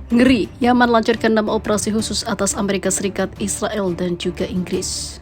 Ngeri, Yaman lancarkan 6 operasi khusus atas Amerika Serikat, Israel, dan juga Inggris.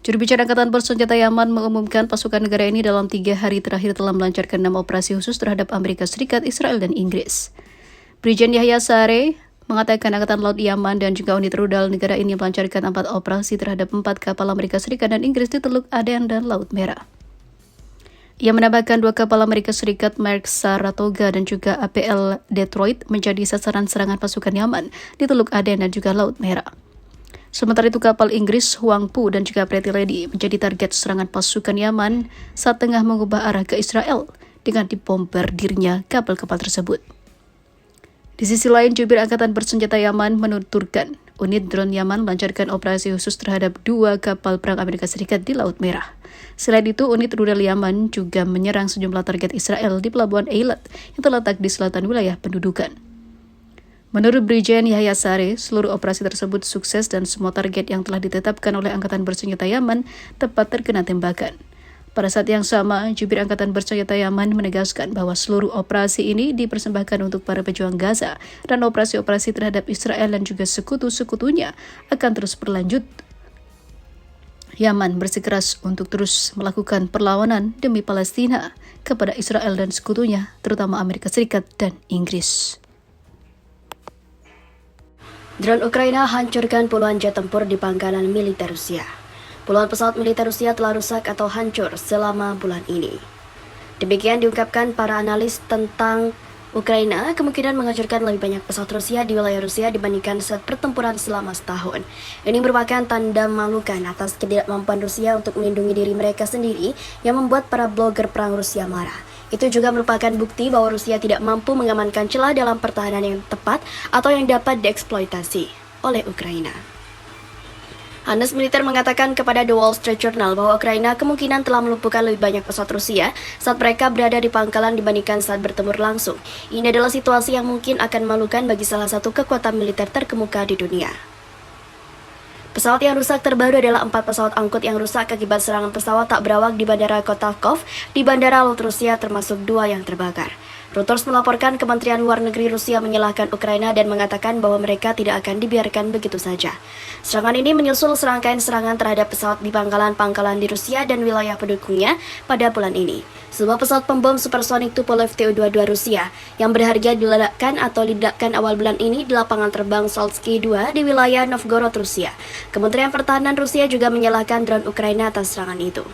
Juru bicara Angkatan Bersenjata Yaman mengumumkan pasukan negara ini dalam 3 hari terakhir telah melancarkan 6 operasi khusus terhadap Amerika Serikat, Israel, dan Inggris. Brigjen Yahya Saree mengatakan Angkatan Laut Yaman dan juga unit rudal negara ini melancarkan 4 operasi terhadap 4 kapal Amerika Serikat dan Inggris di Teluk Aden dan Laut Merah. Ia menambahkan 2 kapal Amerika Serikat merek Saratoga dan juga APL Detroit menjadi sasaran serangan pasukan Yaman di Teluk Aden dan juga Laut Merah. Sementara itu kapal Inggris Huangpu dan juga Pretty Lady menjadi target serangan pasukan Yaman saat tengah mengubah arah ke Israel dengan dibombardirnya kapal-kapal tersebut. Di sisi lain, jubir Angkatan Bersenjata Yaman menuturkan unit drone Yaman melancarkan operasi khusus terhadap 2 kapal perang Amerika Serikat di Laut Merah. Selain itu, unit rudal Yaman juga menyerang sejumlah target Israel di Pelabuhan Eilat yang terletak di selatan wilayah pendudukan. Menurut Brigjen Yahya Saree, seluruh operasi tersebut sukses dan semua target yang telah ditetapkan oleh Angkatan Bersenjata Yaman tepat terkena tembakan. Pada saat yang sama, jubir Angkatan Bersenjata Yaman menegaskan bahwa seluruh operasi ini dipersembahkan untuk para pejuang Gaza dan operasi-operasi terhadap Israel dan juga sekutu-sekutunya akan terus berlanjut. Yaman bersikeras untuk terus melakukan perlawanan demi Palestina kepada Israel dan sekutunya, terutama Amerika Serikat dan Inggris. Drone Ukraina hancurkan puluhan jet tempur di pangkalan militer Rusia. Puluhan pesawat militer Rusia telah rusak atau hancur selama bulan ini. Demikian diungkapkan para analis tentang Ukraina kemungkinan menghancurkan lebih banyak pesawat Rusia di wilayah Rusia dibandingkan saat pertempuran selama setahun. Ini merupakan tanda memalukan atas ketidakmampuan Rusia untuk melindungi diri mereka sendiri yang membuat para blogger perang Rusia marah. Itu juga merupakan bukti bahwa Rusia tidak mampu mengamankan celah dalam pertahanan yang tepat atau yang dapat dieksploitasi oleh Ukraina. Hanes Militer mengatakan kepada The Wall Street Journal bahwa Ukraina kemungkinan telah melumpuhkan lebih banyak pesawat Rusia saat mereka berada di pangkalan dibandingkan saat bertempur langsung. Ini adalah situasi yang mungkin akan memalukan bagi salah satu kekuatan militer terkemuka di dunia. Pesawat yang rusak terbaru adalah 4 pesawat angkut yang rusak akibat serangan pesawat tak berawak di Bandara Kotakov di Bandara Laut Rusia termasuk 2 yang terbakar. Reuters melaporkan Kementerian Luar Negeri Rusia menyalahkan Ukraina dan mengatakan bahwa mereka tidak akan dibiarkan begitu saja. Serangan ini menyusul serangkaian serangan terhadap pesawat di pangkalan-pangkalan di Rusia dan wilayah pendukungnya pada bulan ini. Sebuah pesawat pembom supersonik Tupolev Tu-22 Rusia yang berharga diledakkan atau diledakkan awal bulan ini di lapangan terbang Salsky 2 di wilayah Novgorod, Rusia. Kementerian Pertahanan Rusia juga menyalahkan drone Ukraina atas serangan itu.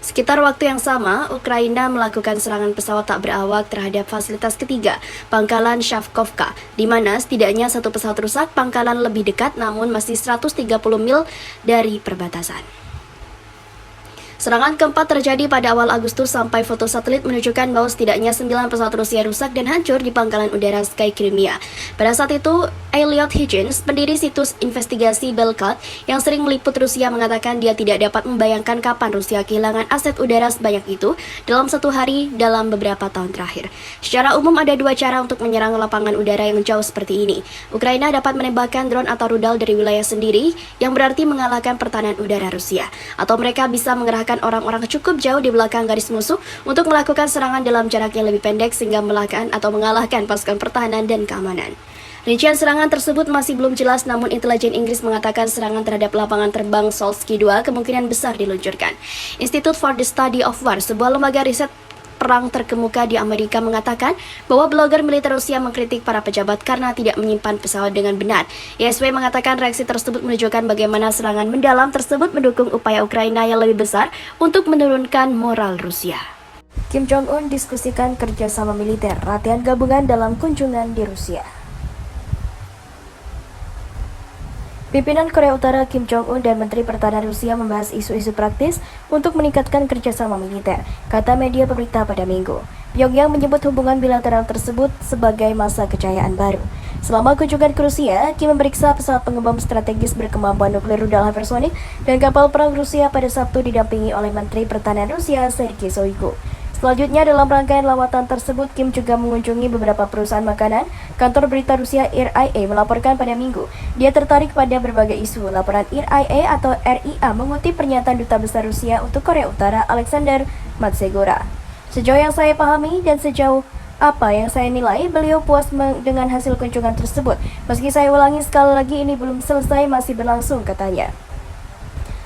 Sekitar waktu yang sama, Ukraina melakukan serangan pesawat tak berawak terhadap fasilitas ketiga, pangkalan Shavkovka, di mana setidaknya 1 pesawat rusak, pangkalan lebih dekat namun masih 130 mil dari perbatasan. Serangan keempat terjadi pada awal Agustus sampai foto satelit menunjukkan bahwa setidaknya 9 pesawat Rusia rusak dan hancur di pangkalan udara Sky Crimea. Pada saat itu, Elliot Higgins, pendiri situs investigasi Belgorod yang sering meliput Rusia mengatakan dia tidak dapat membayangkan kapan Rusia kehilangan aset udara sebanyak itu dalam 1 hari dalam beberapa tahun terakhir. Secara umum ada 2 cara untuk menyerang lapangan udara yang jauh seperti ini. Ukraina dapat menembakkan drone atau rudal dari wilayah sendiri yang berarti mengalahkan pertahanan udara Rusia. Atau mereka bisa mengerahkan orang-orang cukup jauh di belakang garis musuh untuk melakukan serangan dalam jarak yang lebih pendek sehingga mengalahkan pasukan pertahanan dan keamanan. Rincian serangan tersebut masih belum jelas, namun intelijen Inggris mengatakan serangan terhadap lapangan terbang Salisbury 2 kemungkinan besar diluncurkan. Institute for the Study of War, sebuah lembaga riset perang terkemuka di Amerika, mengatakan bahwa blogger militer Rusia mengkritik para pejabat karena tidak menyimpan pesawat dengan benar. ISW mengatakan reaksi tersebut menunjukkan bagaimana serangan mendalam tersebut mendukung upaya Ukraina yang lebih besar untuk menurunkan moral Rusia. Kim Jong-un diskusikan kerjasama militer, latihan gabungan dalam kunjungan di Rusia. Pimpinan Korea Utara Kim Jong-un dan Menteri Pertahanan Rusia membahas isu-isu praktis untuk meningkatkan kerjasama militer, kata media pemerintah pada Minggu. Pyongyang menyebut hubungan bilateral tersebut sebagai masa kejayaan baru. Selama kunjungan ke Rusia, Kim memeriksa pesawat pengembang strategis berkemampuan nuklir rudal hypersonic dan kapal perang Rusia pada Sabtu didampingi oleh Menteri Pertahanan Rusia Sergei Shoigu. Selanjutnya, dalam rangkaian lawatan tersebut, Kim juga mengunjungi beberapa perusahaan makanan. Kantor berita Rusia RIA melaporkan pada Minggu, dia tertarik pada berbagai isu. Laporan RIA atau RIA mengutip pernyataan Duta Besar Rusia untuk Korea Utara, Alexander Matsegora. Sejauh yang saya pahami dan sejauh apa yang saya nilai, beliau puas dengan hasil kunjungan tersebut. Meski saya ulangi sekali lagi, ini belum selesai, masih berlangsung, katanya.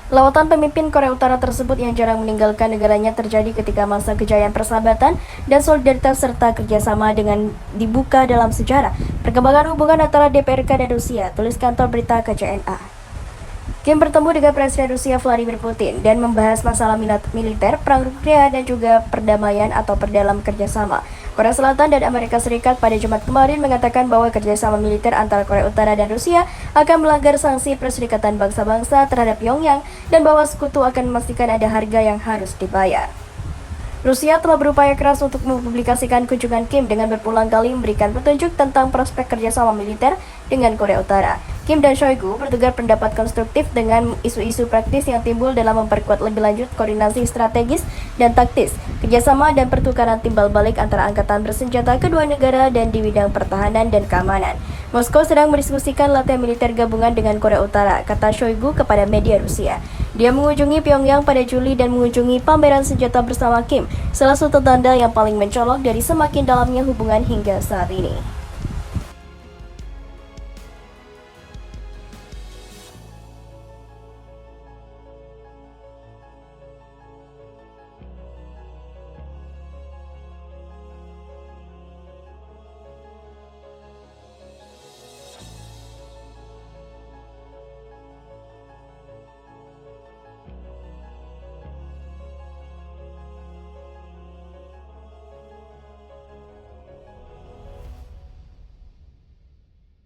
Lawatan pemimpin Korea Utara tersebut yang jarang meninggalkan negaranya terjadi ketika masa kejayaan persahabatan dan solidaritas serta kerjasama dengan dibuka dalam sejarah. Perkembangan hubungan antara DPRK dan Rusia, tulis kantor berita KCNA. Kim bertemu dengan Presiden Rusia Vladimir Putin dan membahas masalah militer, perang nuklir, dan juga perdamaian atau perdalam kerjasama. Korea Selatan dan Amerika Serikat pada Jumat kemarin mengatakan bahwa kerjasama militer antara Korea Utara dan Rusia akan melanggar sanksi Perserikatan Bangsa-Bangsa terhadap Pyongyang dan bahwa sekutu akan memastikan ada harga yang harus dibayar. Rusia telah berupaya keras untuk mempublikasikan kunjungan Kim dengan berulang kali memberikan petunjuk tentang prospek kerjasama militer dengan Korea Utara. Kim dan Shoigu bertukar pendapat konstruktif dengan isu-isu praktis yang timbul dalam memperkuat lebih lanjut koordinasi strategis dan taktis, kerjasama dan pertukaran timbal balik antara angkatan bersenjata kedua negara dan di bidang pertahanan dan keamanan. Moskow sedang mendiskusikan latihan militer gabungan dengan Korea Utara, kata Shoigu kepada media Rusia. Dia mengunjungi Pyongyang pada Juli dan mengunjungi pameran senjata bersama Kim, salah satu tanda yang paling mencolok dari semakin dalamnya hubungan hingga saat ini.